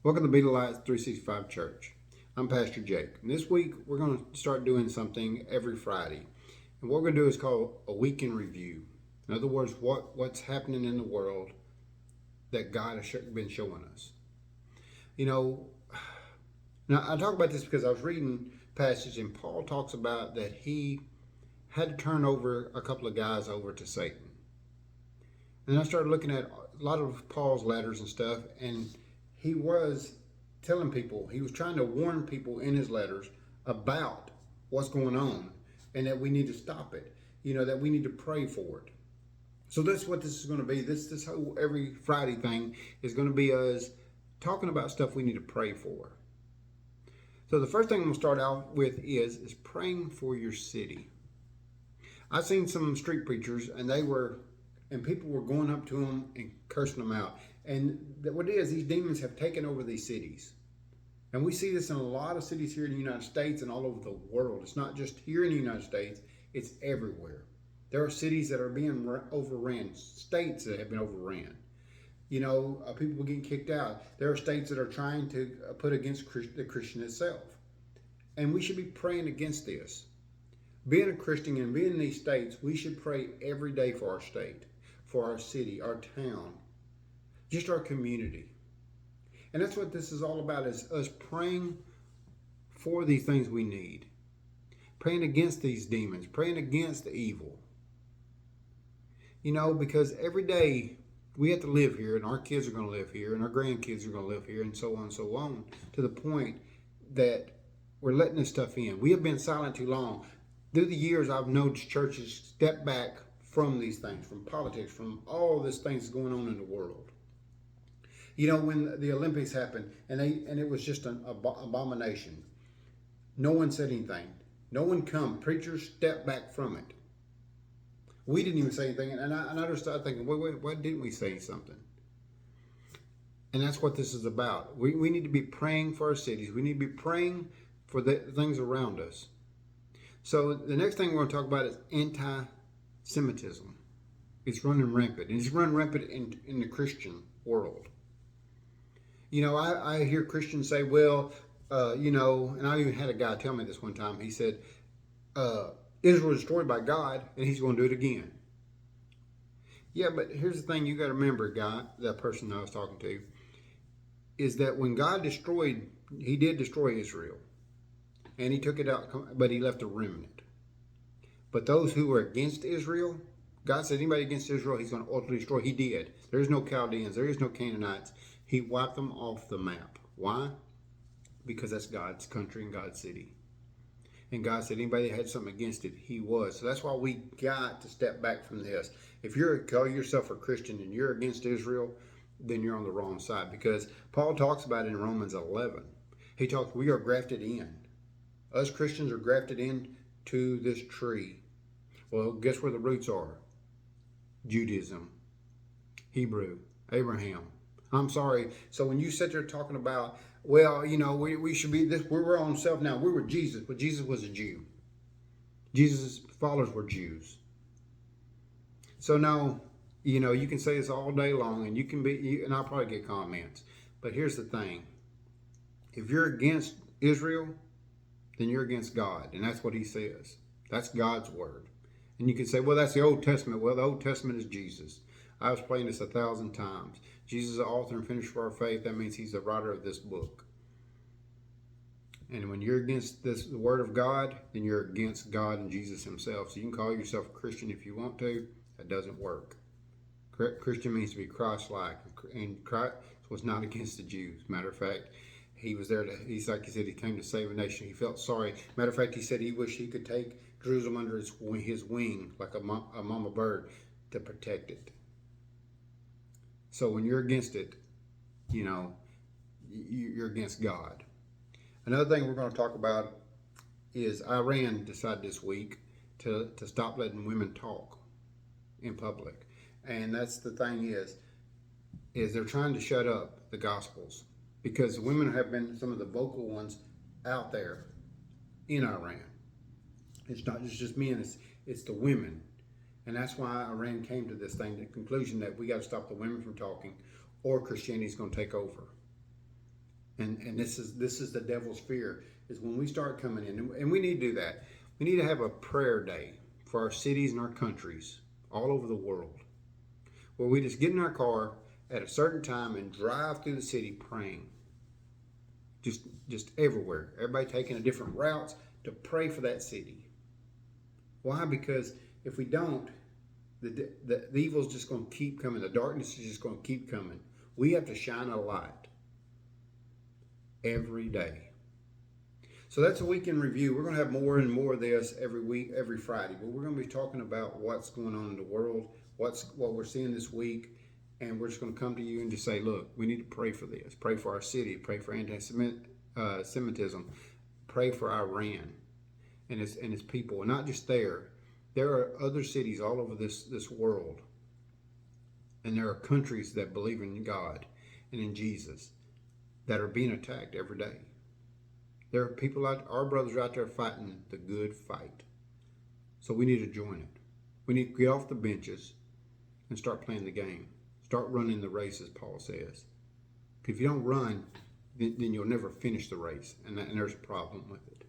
Welcome to Be the Light 365 Church. I'm Pastor Jake. And this week we're going to start doing something every Friday. And what we're going to do is called a week in review. In other words, what's happening in the world that God has been showing us. You know, now I talk about this because I was reading a passage and Paul talks about that he had to turn over a couple of guys over to Satan. And I started looking at a lot of Paul's letters and stuff, and he was telling people, he was trying to warn people in his letters about what's going on and that we need to stop it, that we need to pray for it. So that's what this is going to be. This whole every Friday thing is going to be us talking about stuff we need to pray for. So the first thing I'm going to start out with is praying for your city. I've seen some street preachers and people were going up to them and cursing them out. And what it is, these demons have taken over these cities. And we see this in a lot of cities here in the United States and all over the world. It's not just here in the United States, it's everywhere. There are cities that are being overran, states that have been overran. People getting kicked out. There are states that are trying to put against the Christian itself. And we should be praying against this. Being a Christian and being in these states, we should pray every day for our state, for our city, our town, just our community. And that's what this is all about, is us praying for these things we need. Praying against these demons, praying against the evil. Because every day we have to live here, and our kids are going to live here, and our grandkids are going to live here, and so on, to the point that we're letting this stuff in. We have been silent too long. Through the years, I've noticed churches step back from these things, from politics, from all these things going on in the world. When the Olympics happened, and it was just an abomination. No one said anything. No one come. Preachers stepped back from it. We didn't even say anything, and I just started thinking, wait, why didn't we say something? And that's what this is about. We need to be praying for our cities. We need to be praying for the things around us. So the next thing we're going to talk about is anti-Semitism. It's running rampant, and it's running rampant in the Christian world. I hear Christians say, and I even had a guy tell me this one time. He said, Israel was destroyed by God, and he's going to do it again. Yeah, but here's the thing you got to remember, that person I was talking to, is that when God he did destroy Israel, and he took it out, but he left a remnant. But those who were against Israel, God said anybody against Israel, he's going to ultimately destroy. He did. There is no Chaldeans. There is no Canaanites. He wiped them off the map. Why? Because that's God's country and God's city. And God said anybody that had something against it, he was. So that's why we got to step back from this. If you call yourself a Christian and you're against Israel, then you're on the wrong side. Because Paul talks about it in Romans 11. He talks, we are grafted in. Us Christians are grafted in to this tree. Well, guess where the roots are? Judaism, Hebrew, Abraham. I'm sorry. So when you sit there talking about, we should be this, we're our own self now. We were Jesus, but Jesus was a Jew. Jesus' followers were Jews. So now, you can say this all day long, and and I'll probably get comments. But here's the thing: if you're against Israel, then you're against God, and that's what He says. That's God's word. And you can say, well, that's the Old Testament. Well, the Old Testament is Jesus. I was playing this 1,000 times. Jesus is the author and finisher of our faith. That means He's the writer of this book. And when you're against the Word of God, then you're against God and Jesus Himself. So you can call yourself a Christian if you want to. That doesn't work. Christian means to be Christ-like. And Christ was not against the Jews. Matter of fact, He was there he's like he said, He came to save a nation. He felt sorry. Matter of fact, He said He wished He could take Jerusalem under His wing like a mama bird to protect it. So when you're against it, you're against God. Another thing we're going to talk about is Iran decided this week to stop letting women talk in public. And that's the thing is they're trying to shut up the Gospels, because women have been some of the vocal ones out there in Iran. It's not just men, it's the women. And that's why Iran came to this thing, the conclusion that we got to stop the women from talking, or Christianity is going to take over. And this is the devil's fear, is when we start coming in, and we need to do that. We need to have a prayer day for our cities and our countries all over the world, where we just get in our car at a certain time and drive through the city praying. Just everywhere. Everybody taking a different routes to pray for that city. Why? Because if we don't, the evil's just going to keep coming. The darkness is just going to keep coming. We have to shine a light every day. So that's a week in review. We're going to have more and more of this every week, every Friday. But we're going to be talking about what's going on in the world, what we're seeing this week. And we're just going to come to you and just say, look, we need to pray for this. Pray for our city. Pray for anti-Semitism. Pray for Iran and its people. And not just there. There are other cities all over this world. And there are countries that believe in God and in Jesus that are being attacked every day. There are people our brothers out there fighting the good fight. So we need to join it. We need to get off the benches and start playing the game. Start running the race, as Paul says. If you don't run, then you'll never finish the race. And there's a problem with it.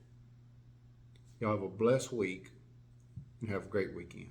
Y'all have a blessed week and have a great weekend.